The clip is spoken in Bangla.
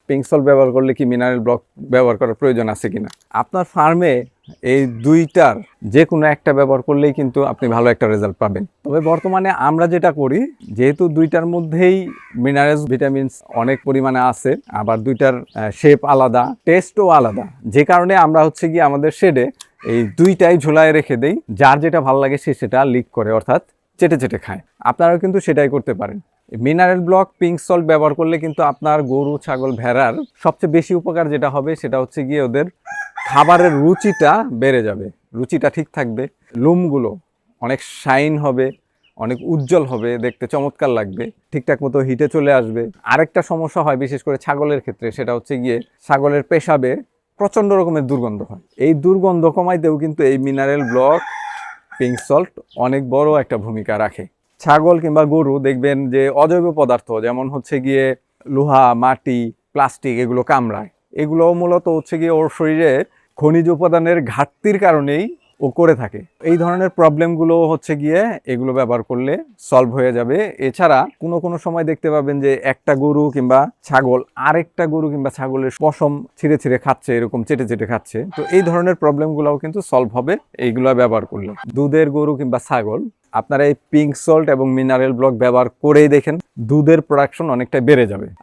পিঙ্ক সল্ট ব্যবহার করলে কি মিনারেল ব্লক ব্যবহার করার প্রয়োজন আছে কিনা। আপনার ফার্মে এই দুইটার যে কোনো একটা ব্যবহার করলেই কিন্তু আপনি ভালো একটা রেজাল্ট পাবেন। তবে বর্তমানে আমরা যেটা করি, যেহেতু দুইটার মধ্যেই মিনারেলস ভিটামিনস অনেক পরিমাণে আছে, আবার দুইটার শেপ আলাদা, টেস্টও আলাদা, যে কারণে আমরা হচ্ছে কি আমাদের শেডে এই দুইটাই ঝোলায় রেখে দেই। যার যেটা ভালো লাগে সে সেটা লিক করে, অর্থাৎ চেটে চেটে খায়। আপনারাও কিন্তু সেটাই করতে পারেন। মিনারেল ব্লক পিঙ্ক সল্ট ব্যবহার করলে কিন্তু আপনার গরু, ছাগল, ভেড়ার সবচেয়ে বেশি উপকার যেটা হবে সেটা হচ্ছে গিয়ে ওদের খাবারের রুচিটা বেড়ে যাবে, রুচিটা ঠিক থাকবে, লোমগুলো অনেক শাইন হবে, অনেক উজ্জ্বল হবে, দেখতে চমৎকার লাগবে, ঠিকঠাক মতো হিটে চলে আসবে। আরেকটা সমস্যা হয় বিশেষ করে ছাগলের ক্ষেত্রে, সেটা হচ্ছে গিয়ে ছাগলের পেশাবে প্রচণ্ড রকমের দুর্গন্ধ হয়। এই দুর্গন্ধ কমাইতেও কিন্তু এই মিনারেল ব্লক পিঙ্ক সল্ট অনেক বড় একটা ভূমিকা রাখে। ছাগল কিংবা গরু দেখবেন যে অজৈব পদার্থ যেমন হচ্ছে গিয়ে লোহা, মাটি, প্লাস্টিক এগুলো কামড়ায়। এগুলো মূলত হচ্ছে গিয়ে ওর শরীরে খনিজ উপাদানের ঘাটতির কারণেই ও করে থাকে। এই ধরনের প্রবলেমগুলো হচ্ছে গিয়ে এগুলো ব্যবহার করলে সলভ হয়ে যাবে। এছাড়া কোনো সময় দেখতে পাবেন যে একটা গরু কিংবা ছাগল আরেকটা গরু কিংবা ছাগলের পশম ছিঁড়ে ছিঁড়ে খাচ্ছে, এরকম চেটে চেটে খাচ্ছে। তো এই ধরনের প্রবলেমগুলোও কিন্তু সলভ হবে এইগুলো ব্যবহার করলে। দুধের গরু কিংবা ছাগল আপনারা এই পিঙ্ক সল্ট এবং মিনারেল ব্লক ব্যবহার করেই দেখেন দুধের প্রোডাকশন অনেকটা বেড়ে যাবে।